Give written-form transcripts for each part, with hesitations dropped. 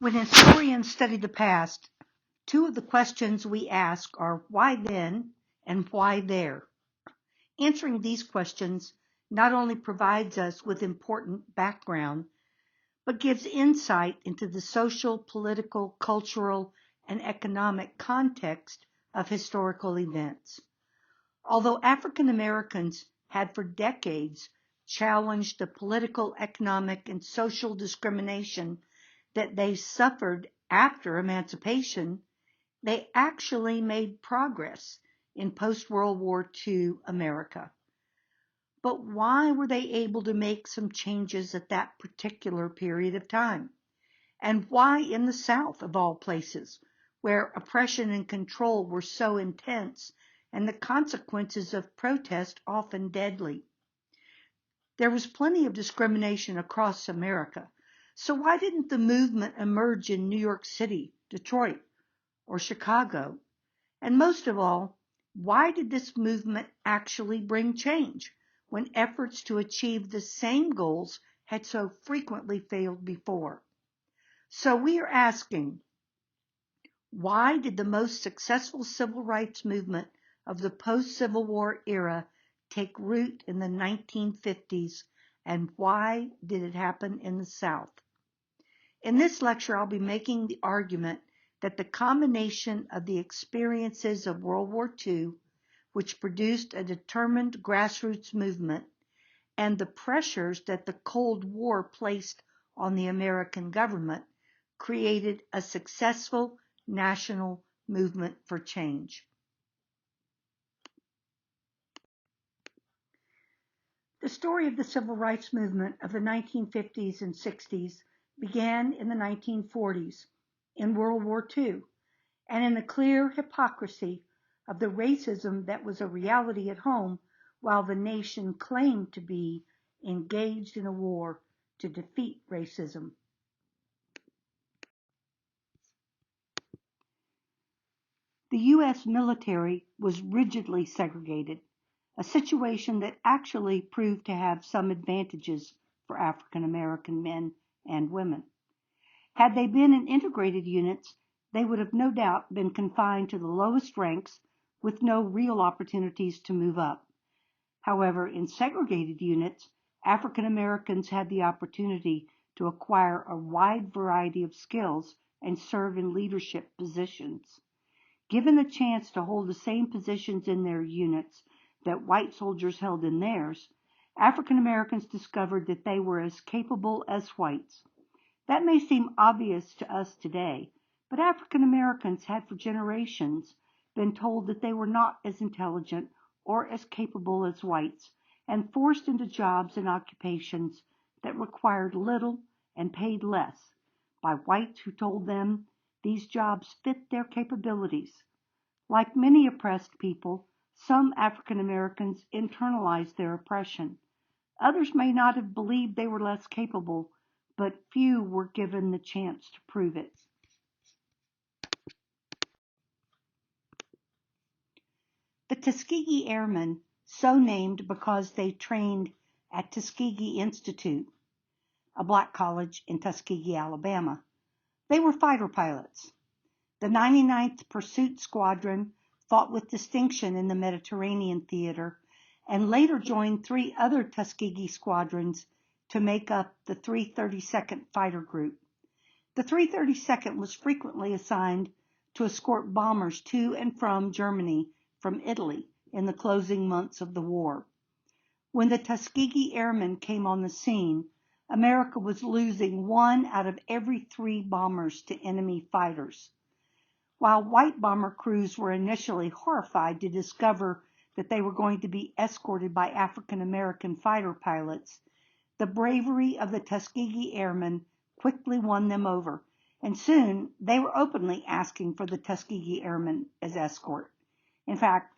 When historians study the past, two of the questions we ask are why then and why there. Answering these questions not only provides us with important background, but gives insight into the social, political, cultural, and economic context of historical events. Although African Americans had for decades challenged the political, economic, and social discrimination that they suffered after emancipation, they actually made progress in post-World War II America. But why were they able to make some changes at that particular period of time? And why in the South, of all places, where oppression and control were so intense and the consequences of protest often deadly? There was plenty of discrimination across America. So why didn't the movement emerge in New York City, Detroit, or Chicago? And most of all, why did this movement actually bring change when efforts to achieve the same goals had so frequently failed before? So we are asking, why did the most successful civil rights movement of the post-Civil War era take root in the 1950s, and why did it happen in the South? In this lecture, I'll be making the argument that the combination of the experiences of World War II, which produced a determined grassroots movement, and the pressures that the Cold War placed on the American government, created a successful national movement for change. The story of the civil rights movement of the 1950s and 60s began in the 1940s, in World War II, and in the clear hypocrisy of the racism that was a reality at home while the nation claimed to be engaged in a war to defeat racism. The U.S. military was rigidly segregated, a situation that actually proved to have some advantages for African American men and women. Had they been in integrated units, they would have no doubt been confined to the lowest ranks with no real opportunities to move up. However, in segregated units, African Americans had the opportunity to acquire a wide variety of skills and serve in leadership positions. Given the chance to hold the same positions in their units that white soldiers held in theirs, African Americans discovered that they were as capable as whites. That may seem obvious to us today, but African Americans had for generations been told that they were not as intelligent or as capable as whites, and forced into jobs and occupations that required little and paid less by whites who told them these jobs fit their capabilities. Like many oppressed people, some African Americans internalized their oppression. Others may not have believed they were less capable, but few were given the chance to prove it. The Tuskegee Airmen, so named because they trained at Tuskegee Institute, a black college in Tuskegee, Alabama. They were fighter pilots. The 99th Pursuit Squadron fought with distinction in the Mediterranean theater and later joined three other Tuskegee squadrons to make up the 332nd Fighter Group. The 332nd was frequently assigned to escort bombers to and from Germany from Italy in the closing months of the war. When the Tuskegee Airmen came on the scene, America was losing 1 out of every 3 bombers to enemy fighters. While white bomber crews were initially horrified to discover that they were going to be escorted by African American fighter pilots, the bravery of the Tuskegee Airmen quickly won them over, and soon they were openly asking for the Tuskegee Airmen as escort. In fact,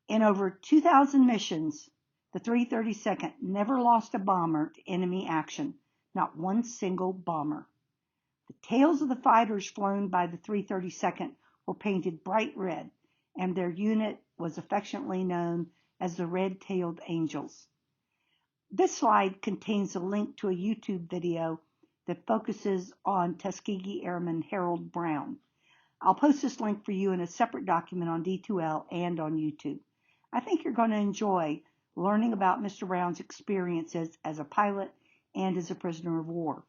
in over 2,000 missions, the 332nd never lost a bomber to enemy action, not one single bomber. The tails of the fighters flown by the 332nd were painted bright red, and their unit was affectionately known as the Red-Tailed Angels. This slide contains a link to a YouTube video that focuses on Tuskegee Airman Harold Brown. I'll post this link for you in a separate document on D2L and on YouTube. I think you're going to enjoy learning about Mr. Brown's experiences as a pilot and as a prisoner of war.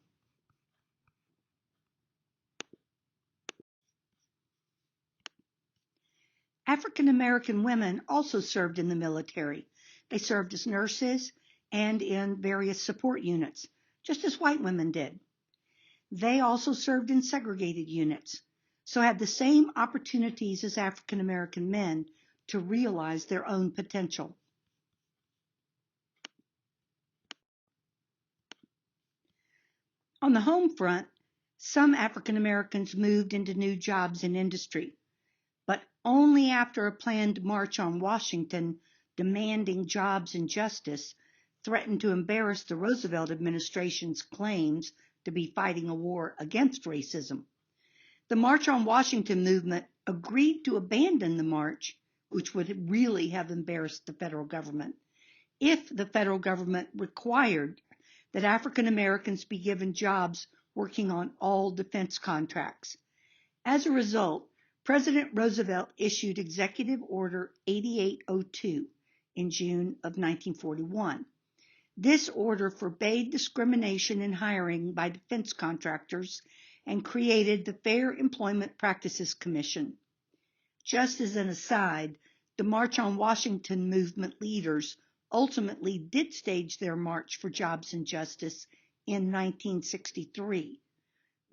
African American women also served in the military. They served as nurses and in various support units, just as white women did. They also served in segregated units, so had the same opportunities as African American men to realize their own potential. On the home front, some African Americans moved into new jobs in industry, but only after a planned march on Washington demanding jobs and justice threatened to embarrass the Roosevelt administration's claims to be fighting a war against racism. The March on Washington movement agreed to abandon the march, which would really have embarrassed the federal government, if the federal government required that African Americans be given jobs working on all defense contracts. As a result, President Roosevelt issued Executive Order 8802 in June of 1941. This order forbade discrimination in hiring by defense contractors and created the Fair Employment Practices Commission. Just as an aside, the March on Washington movement leaders ultimately did stage their march for jobs and justice in 1963.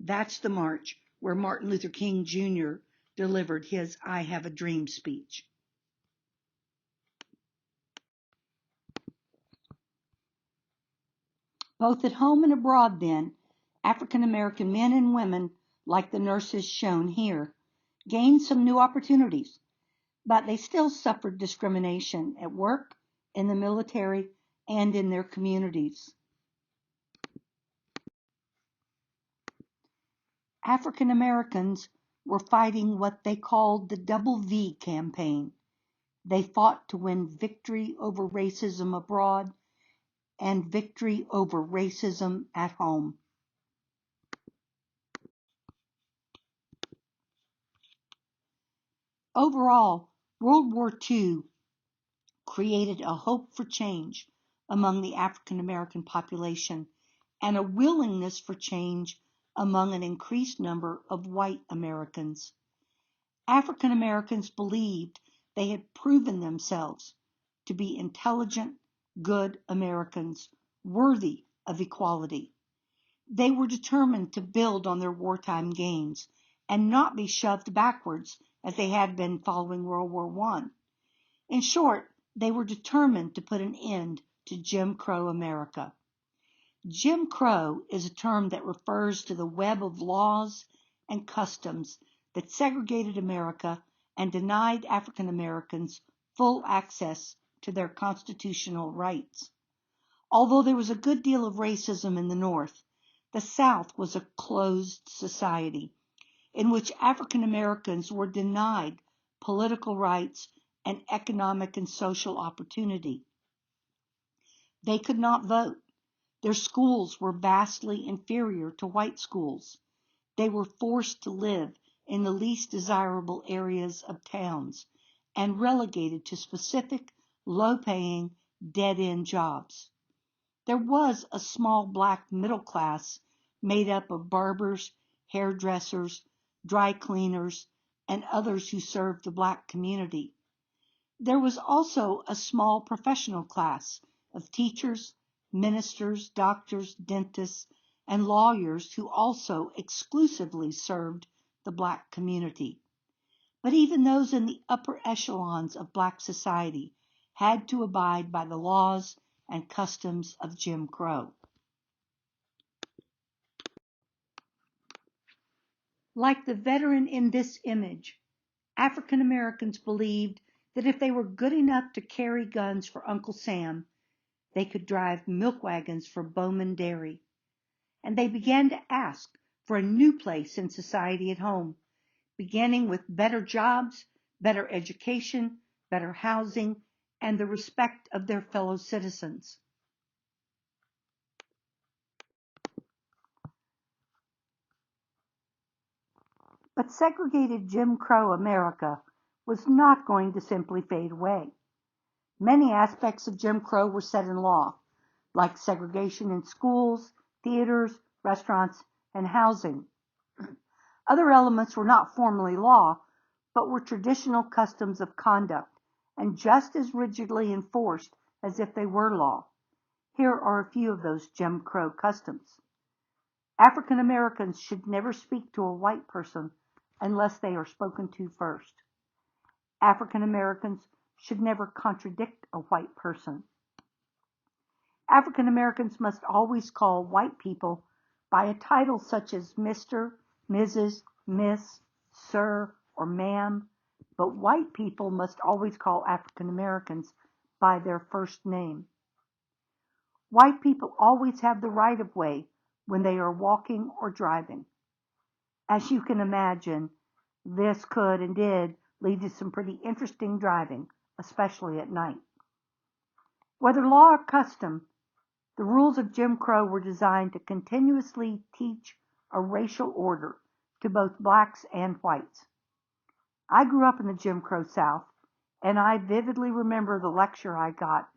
That's the march where Martin Luther King Jr. delivered his I Have a Dream speech. Both at home and abroad, then, African American men and women, like the nurses shown here, gained some new opportunities, but they still suffered discrimination at work, in the military, and in their communities. African Americans were fighting what they called the Double V campaign. They fought to win victory over racism abroad and victory over racism at home. Overall, World War II created a hope for change among the African American population and a willingness for change among an increased number of white Americans. African Americans believed they had proven themselves to be intelligent, good Americans, worthy of equality. They were determined to build on their wartime gains and not be shoved backwards as they had been following World War I. In short, they were determined to put an end to Jim Crow America. Jim Crow is a term that refers to the web of laws and customs that segregated America and denied African Americans full access to their constitutional rights. Although there was a good deal of racism in the North, the South was a closed society in which African Americans were denied political rights and economic and social opportunity. They could not vote. Their schools were vastly inferior to white schools. They were forced to live in the least desirable areas of towns and relegated to specific, low-paying, dead-end jobs. There was a small black middle class made up of barbers, hairdressers, dry cleaners, and others who served the black community. There was also a small professional class of teachers, ministers, doctors, dentists, and lawyers who also exclusively served the black community. But even those in the upper echelons of black society had to abide by the laws and customs of Jim Crow. Like the veteran in this image, African Americans believed that if they were good enough to carry guns for Uncle Sam, they could drive milk wagons for Bowman Dairy. And they began to ask for a new place in society at home, beginning with better jobs, better education, better housing, and the respect of their fellow citizens. But segregated Jim Crow America was not going to simply fade away. Many aspects of Jim Crow were set in law, like segregation in schools, theaters, restaurants, and housing. Other elements were not formally law, but were traditional customs of conduct, and just as rigidly enforced as if they were law. Here are a few of those Jim Crow customs. African Americans should never speak to a white person unless they are spoken to first. African Americans should never contradict a white person. African Americans must always call white people by a title such as Mr., Mrs., Miss, Sir, or Ma'am, but white people must always call African Americans by their first name. White people always have the right of way when they are walking or driving. As you can imagine, this could and did lead to some pretty interesting driving, especially at night. Whether law or custom, the rules of Jim Crow were designed to continuously teach a racial order to both blacks and whites. I grew up in the Jim Crow South, and I vividly remember the lecture I got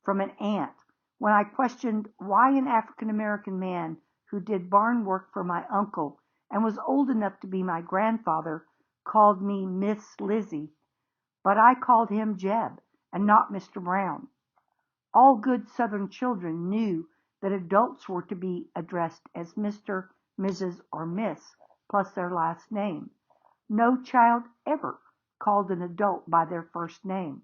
from an aunt when I questioned why an African American man who did barn work for my uncle and was old enough to be my grandfather called me Miss Lizzie, but I called him Jeb and not Mr. Brown. All good Southern children knew that adults were to be addressed as Mr., Mrs., or Miss, plus their last name. No child ever called an adult by their first name.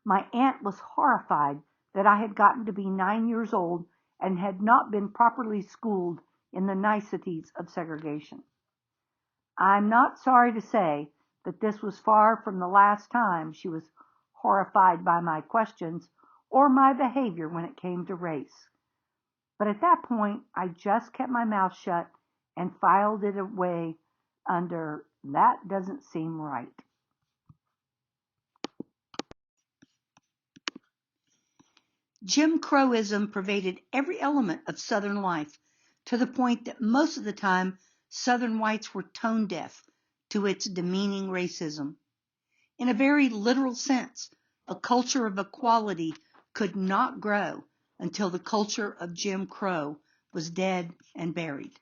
My aunt was horrified that I had gotten to be 9 years old and had not been properly schooled in the niceties of segregation. I'm not sorry to say that this was far from the last time she was horrified by my questions or my behavior when it came to race. But at that point, I just kept my mouth shut and filed it away under "that doesn't seem right." Jim Crowism pervaded every element of Southern life, to the point that most of the time Southern whites were tone deaf to its demeaning racism. In a very literal sense, a culture of equality could not grow until the culture of Jim Crow was dead and buried.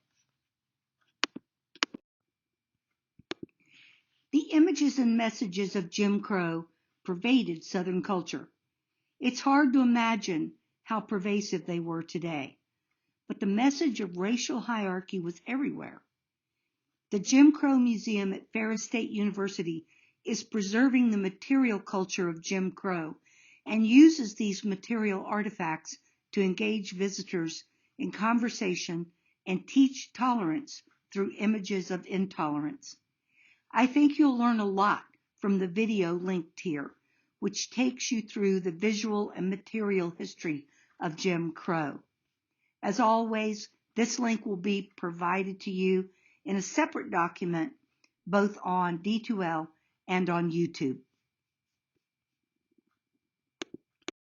The images and messages of Jim Crow pervaded Southern culture. It's hard to imagine how pervasive they were today, but the message of racial hierarchy was everywhere. The Jim Crow Museum at Ferris State University is preserving the material culture of Jim Crow and uses these material artifacts to engage visitors in conversation and teach tolerance through images of intolerance. I think you'll learn a lot from the video linked here, which takes you through the visual and material history of Jim Crow. As always, this link will be provided to you in a separate document, both on D2L and on YouTube.